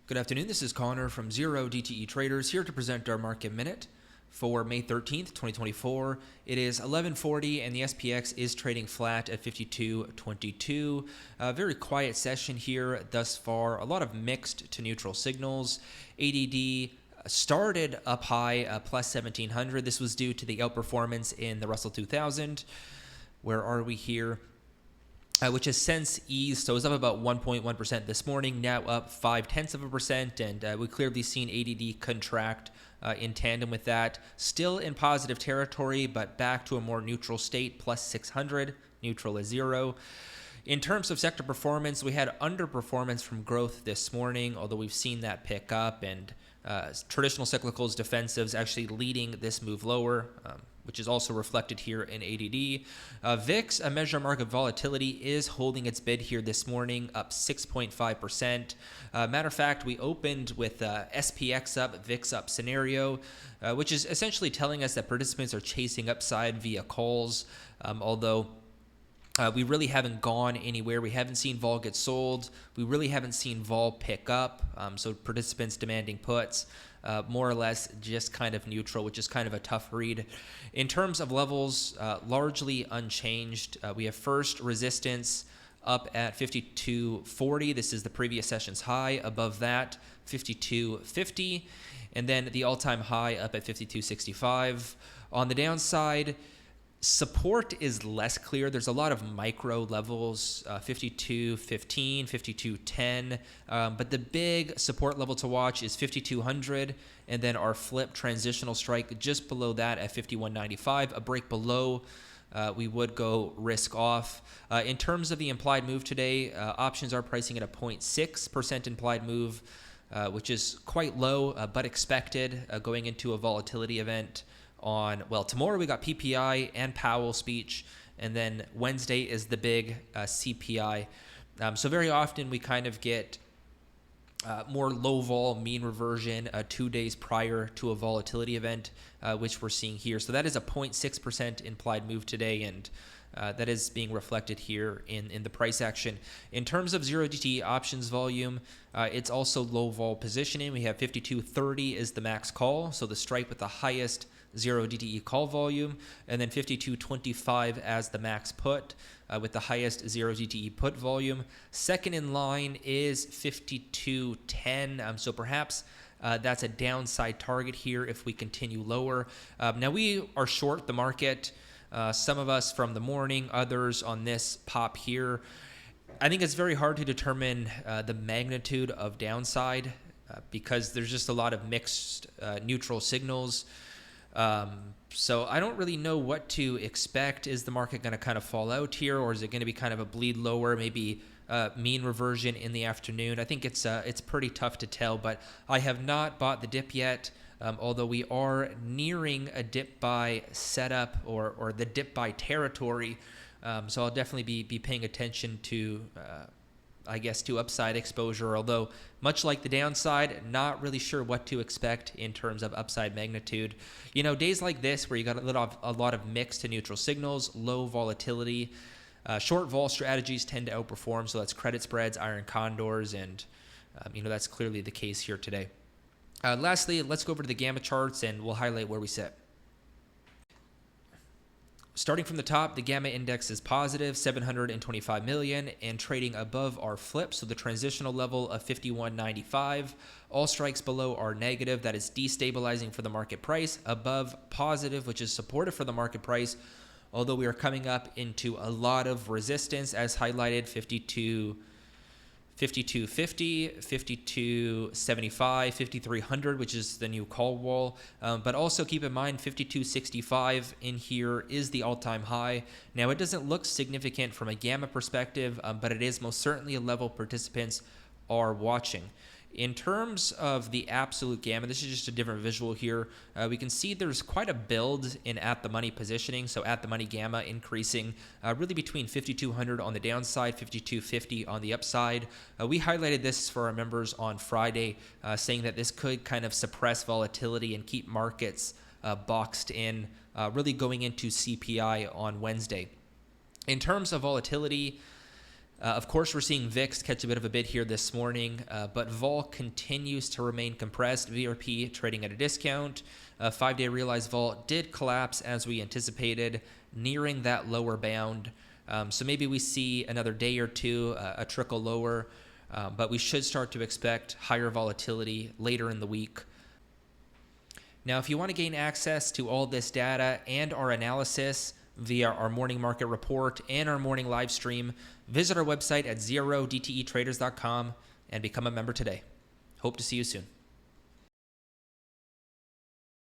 Good afternoon, this is Connor from 0DTE Traders here to present our market minute for May 13th, 2024. It is 11:40 and the SPX is trading flat at 52.22. A very quiet session here thus far, a lot of mixed to neutral signals. ADD started up high, plus 1700. This was due to the outperformance in the Russell 2000. Where are we here? Which has since eased, so it was up about 1.1% this morning, now up 0.5%, and we've clearly seen ADD contract in tandem with that. Still in positive territory, but back to a more neutral state, plus 600, neutral is 0. In terms of sector performance, we had underperformance from growth this morning, although we've seen that pick up, and traditional cyclicals, defensives actually leading this move lower, which is also reflected here in ADD. VIX, a measure of market volatility, is holding its bid here this morning, up 6.5%. Matter of fact, we opened with SPX up, VIX up scenario, which is essentially telling us that participants are chasing upside via calls, although we really haven't gone anywhere. We haven't seen vol get sold. We really haven't seen vol pick up. So participants demanding puts, more or less just kind of neutral, which is kind of a tough read. In terms of levels, largely unchanged. We have first resistance up at 52.40. This is the previous session's high. Above that, 52.50. And then the all-time high up at 52.65. On the downside, support is less clear. There's a lot of micro levels, 52.15, 52.10, but the big support level to watch is 5200, and then our flip transitional strike just below that at 51.95. A break below, we would go risk off. In terms of the implied move today, options are pricing at a 0.6% implied move, which is quite low, but expected going into a volatility event. Tomorrow we got PPI and Powell speech, and then Wednesday is the big CPI. So very often we kind of get more low vol mean reversion 2 days prior to a volatility event, which we're seeing here. So that is a 0.6% implied move today, and that is being reflected here in the price action. In terms of 0DTE options volume, it's also low vol positioning. We have 52.30 is the max call, so the strike with the highest 0DTE call volume, and then 52.25 as the max put with the highest 0DTE put volume. Second in line is 52.10, so perhaps that's a downside target here if we continue lower. Now we are short the market, some of us from the morning, others on this pop here. I think it's very hard to determine the magnitude of downside because there's just a lot of mixed neutral signals. So I don't really know what to expect. Is the market going to kind of fall out here, or is it going to be kind of a bleed lower, maybe mean reversion in the afternoon? I think it's pretty tough to tell, but I have not bought the dip yet, although we are nearing a dip buy setup or the dip buy territory. So I'll definitely be paying attention to to upside exposure, although much like the downside, not really sure what to expect in terms of upside magnitude. You know, days like this where you got a lot of mixed to neutral signals, low volatility, short vol strategies tend to outperform, so that's credit spreads, iron condors, and that's clearly the case here today. Lastly, let's go over to the gamma charts and we'll highlight where we sit. Starting from the top, the gamma index is positive, 725 million, and trading above our flip, so the transitional level of 51.95. All strikes below are negative, that is destabilizing for the market price. Above positive, which is supportive for the market price, although we are coming up into a lot of resistance, as highlighted, 52.50, 52.75, 5300, which is the new call wall. But also keep in mind 52.65 in here is the all-time high. Now, it doesn't look significant from a gamma perspective, but it is most certainly a level participants are watching. In terms of the absolute gamma, this is just a different visual here. We can see there's quite a build in at-the-money positioning, so at-the-money gamma increasing really between 5,200 on the downside, 5,250 on the upside. We highlighted this for our members on Friday, saying that this could kind of suppress volatility and keep markets boxed in, really going into CPI on Wednesday. In terms of volatility, Of course, we're seeing VIX catch a bit of a bid here this morning, but vol continues to remain compressed. VRP trading at a discount. 5-day realized vol did collapse as we anticipated, nearing that lower bound. So maybe we see another day or two, a trickle lower, but we should start to expect higher volatility later in the week. Now, if you want to gain access to all this data and our analysis via our morning market report and our morning live stream, visit our website at 0DTEtraders.com and become a member today. Hope to see you soon.